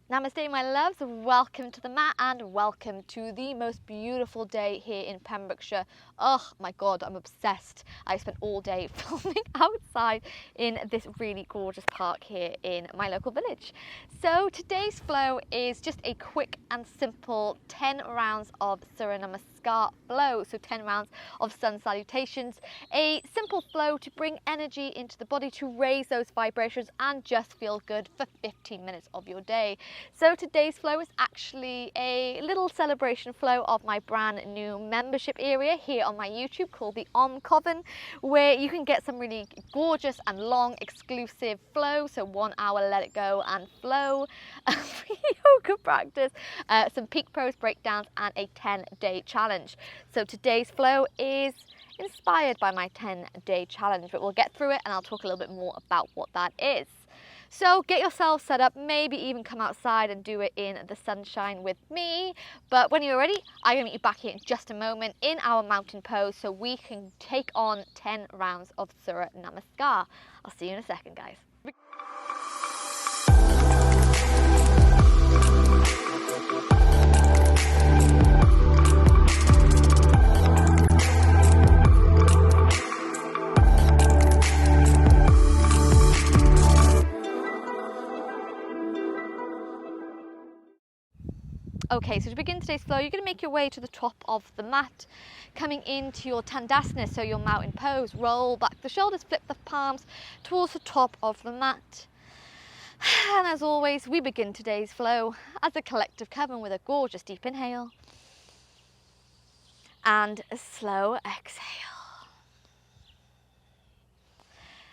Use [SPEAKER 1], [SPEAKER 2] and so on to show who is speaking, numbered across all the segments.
[SPEAKER 1] Namaste my loves, welcome to the mat and welcome to the most beautiful day here in Pembrokeshire. Oh my god, I'm obsessed. I spent all day filming outside in this really gorgeous park here in my local village. So today's flow is just a quick and simple 10 rounds of SURYA NAMASAKAR flow. So 10 rounds of sun salutations, a simple flow to bring energy into the body, to raise those vibrations and just feel good for 15 minutes of your day. So today's flow is actually a little celebration flow of my brand new membership area here on my YouTube called the Coven, where you can get some really gorgeous and long exclusive flow. So 1 hour let it go and flow, yoga practice, some peak pose breakdowns and a 10-day challenge. So today's flow is inspired by my 10-day challenge, but we'll get through it and I'll talk a little bit more about what that is. So get yourself set up, maybe even come outside and do it in the sunshine with me. But when you're ready, I'm going to meet you back here in just a moment in our mountain pose so we can take on 10 rounds of SURYA NAMASAKAR. I'll see you in a second, guys. Okay, so to begin today's flow, you're going to make your way to the top of the mat, coming into your Tandasana, so your mountain pose. Roll back the shoulders, flip the palms towards the top of the mat. And as always, we begin today's flow as a collective coven with a gorgeous deep inhale and a slow exhale.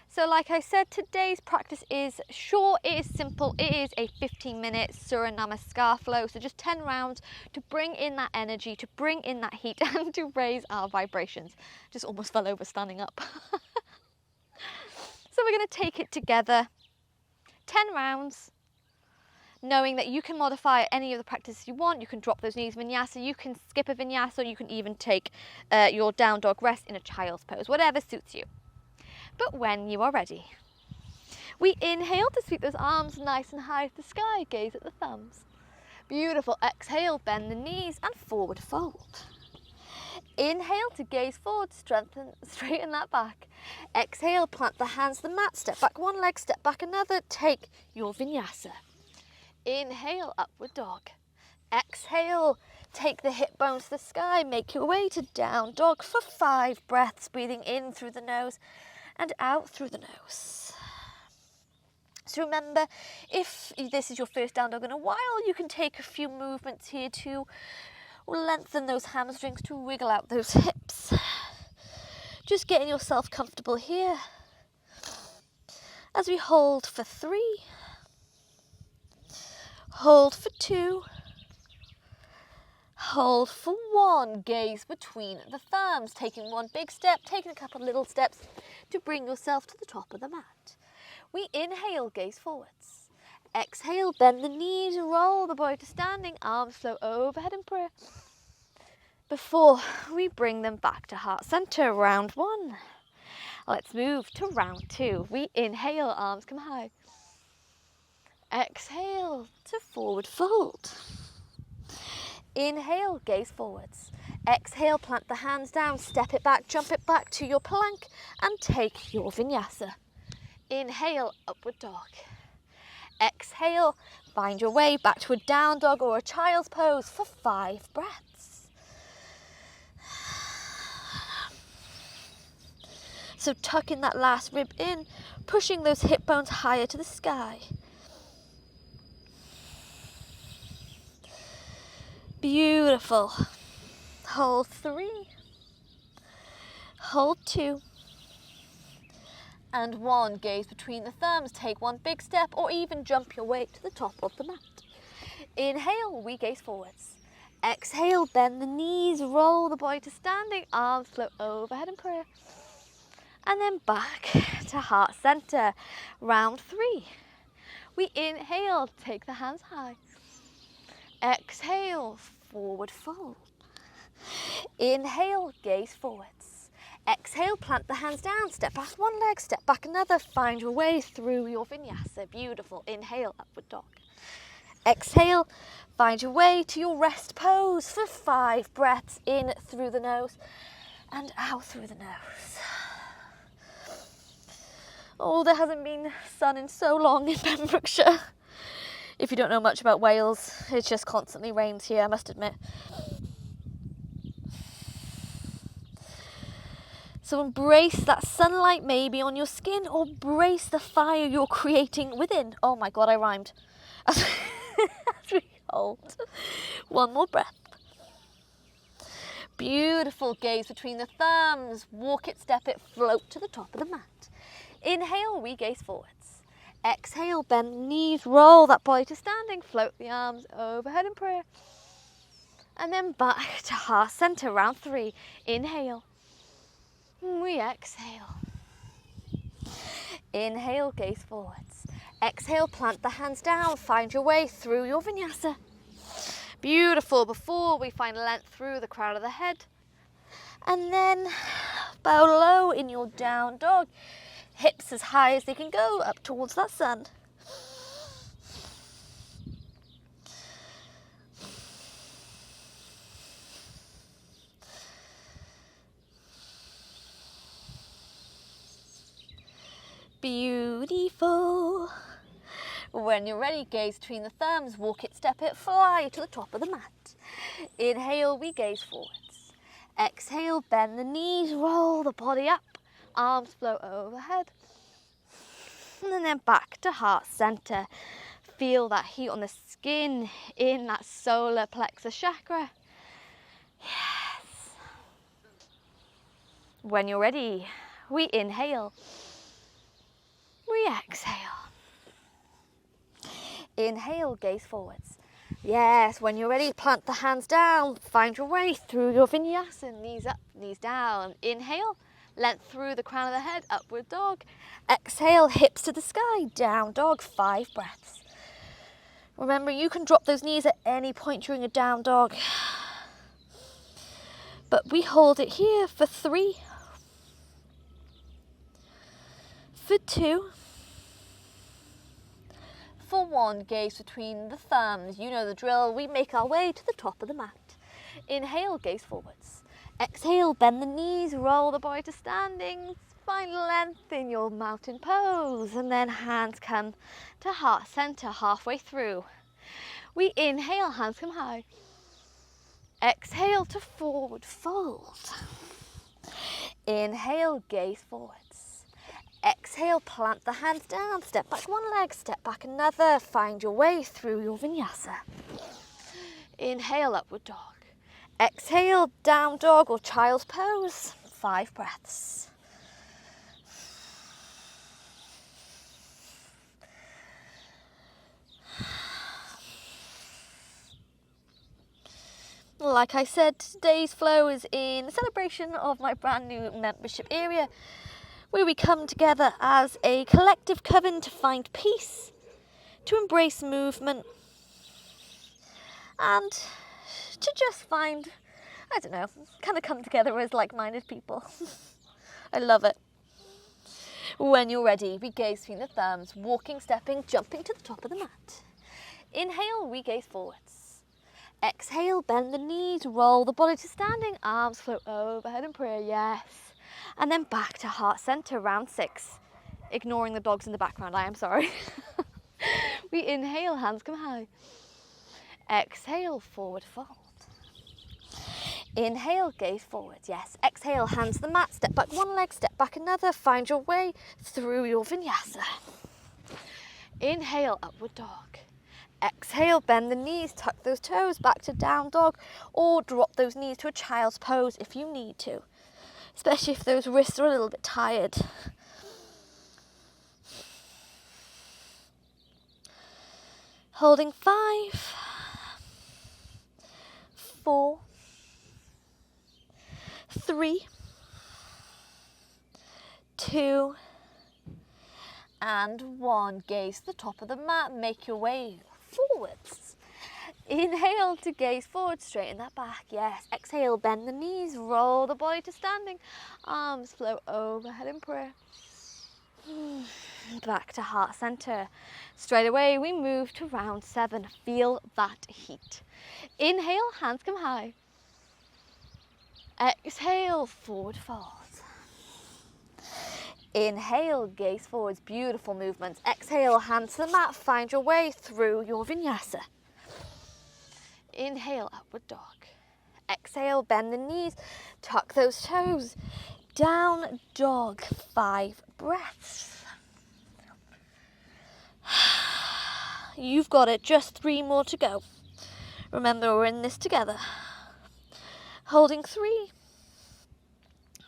[SPEAKER 1] So like I said, today's practice is short, it is simple, it is a 15-minute SURYA NAMASAKAR flow. So just 10 rounds to bring in that energy, to bring in that heat and to raise our vibrations. Just almost fell over standing up. So we're going to take it together, 10 rounds, knowing that you can modify any of the practices you want. You can drop those knees vinyasa, you can skip a vinyasa, you can even take your down dog rest in a child's pose, whatever suits you. But when you are ready, we inhale to sweep those arms nice and high to the sky, gaze at the thumbs. Beautiful, exhale, bend the knees and forward fold. Inhale to gaze forward, straighten that back. Exhale, plant the hands to the mat, step back one leg, step back another, take your vinyasa. Inhale, upward dog. Exhale, take the hip bones to the sky, make your way to down dog for 5 breaths, breathing in through the nose and out through the nose. So remember, if this is your first down dog in a while, you can take a few movements here to lengthen those hamstrings, to wiggle out those hips. Just getting yourself comfortable here as we hold for 3, hold for 2, hold for 1, gaze between the thumbs, taking one big step, taking a couple of little steps to bring yourself to the top of the mat. We inhale, gaze forwards. Exhale, bend the knees, roll the body to standing, arms flow overhead in prayer. Before we bring them back to heart center, round 1. Let's move to round 2. We inhale, arms come high. Exhale to forward fold. Inhale, gaze forwards. Exhale, plant the hands down, step it back, jump it back to your plank and take your vinyasa. Inhale, upward dog. Exhale, find your way back to a down dog or a child's pose for 5 breaths. So tucking that last rib in, pushing those hip bones higher to the sky. Beautiful. Hold 3, hold 2, and 1. Gaze between the thumbs, take one big step or even jump your way to the top of the mat. Inhale, we gaze forwards. Exhale, bend the knees, roll the body to standing, arms flow overhead in prayer. And then back to heart center, round 3. We inhale, take the hands high. Exhale, forward fold. Inhale, gaze forwards. Exhale, plant the hands down, step back one leg, step back another, find your way through your vinyasa. Beautiful. Inhale, upward dog. Exhale, find your way to your rest pose for 5 breaths in through the nose and out through the nose. Oh, there hasn't been sun in so long in Pembrokeshire. If you don't know much about Wales, it just constantly rains here, I must admit. So embrace that sunlight maybe on your skin, or brace the fire you're creating within. Oh my God, I rhymed. As we hold. One more breath. Beautiful. Gaze between the thumbs. Walk it, step it, float to the top of the mat. Inhale, we gaze forwards. Exhale, bend the knees, roll that body to standing, float the arms overhead in prayer. And then back to heart center, round 3. Inhale. We exhale. Inhale, gaze forwards. Exhale, plant the hands down, find your way through your vinyasa. Beautiful. Before we find length through the crown of the head. And then bow low in your down dog. Hips as high as they can go, up towards that sun. Beautiful. When you're ready, gaze between the thumbs, walk it, step it, fly to the top of the mat. Inhale, we gaze forwards. Exhale, bend the knees, roll the body up, arms float overhead. And then back to heart center. Feel that heat on the skin in that solar plexus chakra. Yes. When you're ready, we inhale. We exhale. Inhale, gaze forwards. Yes, when you're ready, plant the hands down. Find your way through your vinyasa. Knees up, knees down. Inhale, length through the crown of the head, upward dog. Exhale, hips to the sky, down dog, 5 breaths. Remember, you can drop those knees at any point during a down dog. But we hold it here for 3, for 2, for 1. Gaze between the thumbs. You know the drill. We make our way to the top of the mat. Inhale, gaze forwards. Exhale, bend the knees, roll the body to standing. Find length in your mountain pose. And then hands come to heart center halfway through. We inhale, hands come high. Exhale to forward fold. Inhale, gaze forwards. Exhale, plant the hands down, step back one leg, step back another, find your way through your vinyasa. Inhale, upward dog. Exhale, down dog or child's pose, 5 breaths. Like I said, today's flow is in celebration of my brand new membership area, where we come together as a collective coven to find peace, to embrace movement, and to just find, I don't know, kind of come together as like-minded people. I love it. When you're ready, we gaze between the thumbs, walking, stepping, jumping to the top of the mat. Inhale, we gaze forwards. Exhale, bend the knees, roll the body to standing, arms float overhead in prayer, yes. And then back to heart center, round 6. Ignoring the dogs in the background, I am sorry. We inhale, hands come high. Exhale, forward fold. Inhale, gaze forward, yes. Exhale, hands to the mat, step back one leg, step back another, find your way through your vinyasa. Inhale, upward dog. Exhale, bend the knees, tuck those toes, back to down dog, or drop those knees to a child's pose if you need to. Especially if those wrists are a little bit tired. Holding 5, 4, 3, 2, and 1. Gaze to the top of the mat, make your way forwards. Inhale to gaze forward, straighten that back, yes. Exhale, bend the knees, roll the body to standing, arms float overhead in prayer. Back to heart center. Straight away we move to round 7. Feel that heat. Inhale, hands come high. Exhale, forward fold. Inhale, gaze forwards, beautiful movements. Exhale, hands to the mat, find your way through your vinyasa. Inhale, upward dog. Exhale, bend the knees, tuck those toes. Down dog, 5 breaths. You've got it, just 3 more to go. Remember, we're in this together. Holding 3,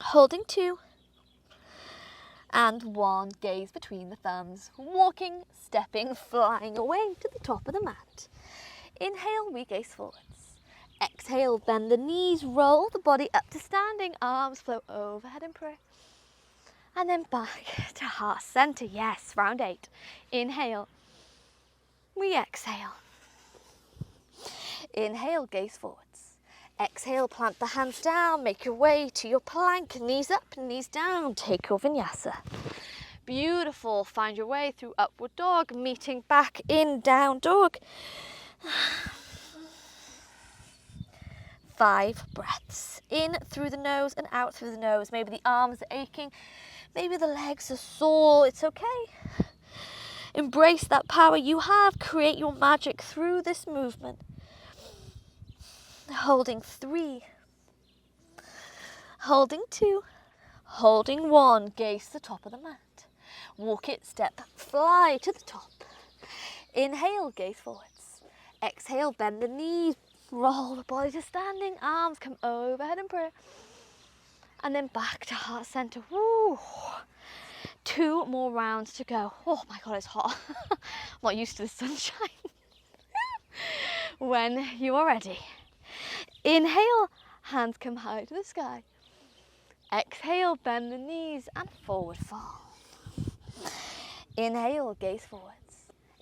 [SPEAKER 1] holding 2, and 1. Gaze between the thumbs. Walking, stepping, flying away to the top of the mat. Inhale, we gaze forwards. Exhale, bend the knees, roll the body up to standing, arms flow overhead in prayer. And then back to heart center. Yes, round 8. Inhale, we exhale. Inhale, gaze forwards. Exhale, plant the hands down, make your way to your plank, knees up, knees down, take your vinyasa. Beautiful, find your way through upward dog, meeting back in down dog. 5 breaths. In through the nose and out through the nose. Maybe the arms are aching, maybe the legs are sore, it's okay. Embrace that power you have, create your magic through this movement. Holding 3, holding 2, holding 1, gaze to the top of the mat. Walk it, step, fly to the top. Inhale, gaze forwards. Exhale, bend the knees, roll the body to standing, arms come overhead in prayer. And then back to heart center. Woo. 2 more rounds to go. Oh my God, it's hot. I'm not used to the sunshine. When you are ready. Inhale, hands come high to the sky. Exhale, bend the knees and forward fold. Inhale, gaze forwards.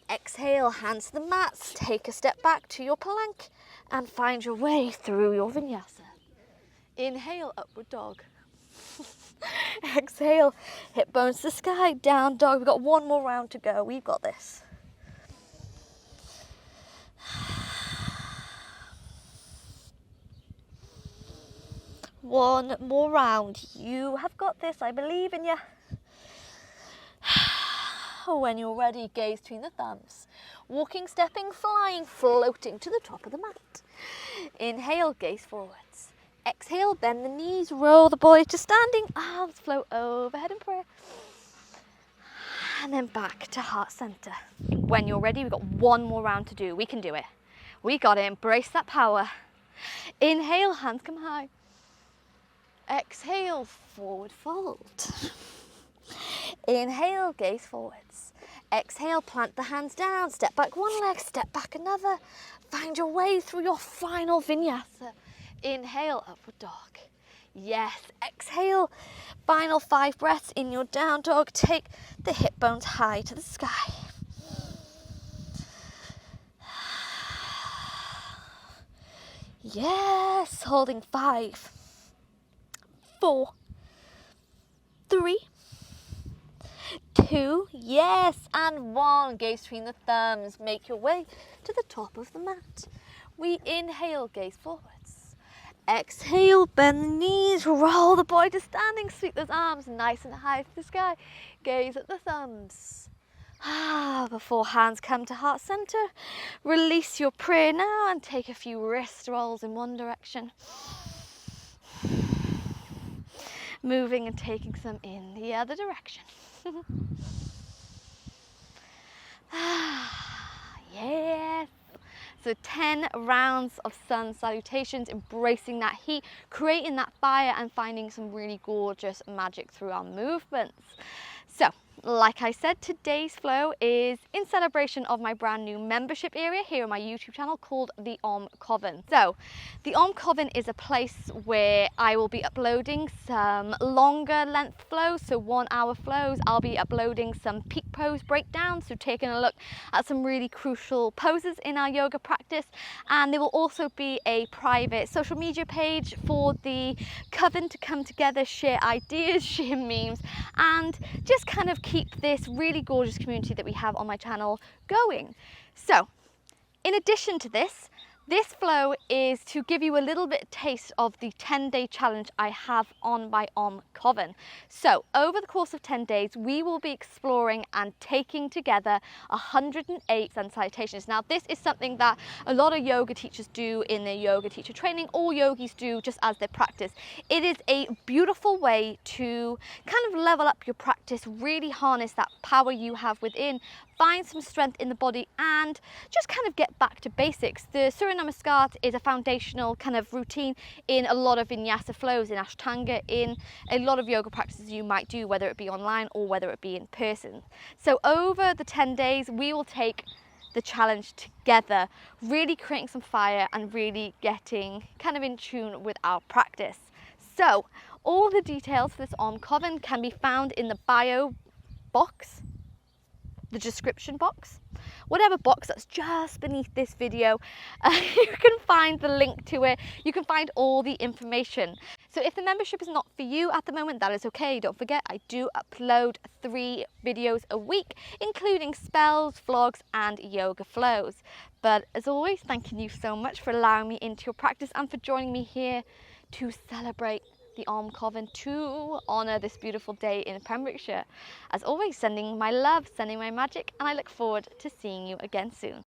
[SPEAKER 1] Exhale, hands to the mats. Take a step back to your plank and find your way through your vinyasa. Inhale, upward dog. Exhale, hip bones to the sky, down dog. We've got 1 more round to go. We've got this. One more round. You have got this. I believe in you. When you're ready, gaze between the thumbs. Walking, stepping, flying, floating to the top of the mat. Inhale, gaze forwards. Exhale, bend the knees, roll the body to standing, arms flow overhead in prayer. And then back to heart center. When you're ready, we've got 1 more round to do. We can do it. We got it. Embrace that power. Inhale, hands come high. Exhale, forward fold. Inhale, gaze forwards. Exhale, plant the hands down, step back 1 leg, step back another. Find your way through your final vinyasa. Inhale, upward dog. Yes, exhale. Final 5 breaths in your down dog. Take the hip bones high to the sky. Yes, holding 5, 4, 3, 2, yes, and 1. Gaze between the thumbs. Make your way to the top of the mat. We inhale, gaze forwards. Exhale, bend the knees, roll the body to standing, sweep those arms nice and high to the sky. Gaze at the thumbs. Before hands come to heart center, release your prayer now and take a few wrist rolls in one direction. Moving and taking some in the other direction. Yes. So 10 rounds of sun salutations, embracing that heat, creating that fire and finding some really gorgeous magic through our movements. So, like I said, today's flow is in celebration of my brand new membership area here on my YouTube channel called the Om Coven. So, the Om Coven is a place where I will be uploading some longer length flows, so 1 hour flows. I'll be uploading some peak pose breakdowns, so taking a look at some really crucial poses in our yoga practice. And there will also be a private social media page for the coven to come together, share ideas, share memes, and just kind of keep keep this really gorgeous community that we have on my channel going. So, in addition to this flow is to give you a little bit taste of the 10-day challenge I have on my Coven. So over the course of 10 days, we will be exploring and taking together 108 sun salutations. Now this is something that a lot of yoga teachers do in their yoga teacher training. All yogis do just as their practice. It is a beautiful way to kind of level up your practice, really harness that power you have within, find some strength in the body, and just kind of get back to basics. The SURYA NAMASAKAR is a foundational kind of routine in a lot of vinyasa flows, in Ashtanga, in a lot of yoga practices you might do, whether it be online or whether it be in person. So over the 10 days, we will take the challenge together, really creating some fire and really getting kind of in tune with our practice. So all the details for this Coven can be found in the bio box, the description box, whatever box that's just beneath this video. You can find the link to it. You can find all the information. So if the membership is not for you at the moment, that is okay. Don't forget, I do upload 3 videos a week, including spells, vlogs, and yoga flows. But as always, thanking you so much for allowing me into your practice and for joining me here to celebrate the Coven, to honour this beautiful day in Pembrokeshire. As always, sending my love, sending my magic, and I look forward to seeing you again soon.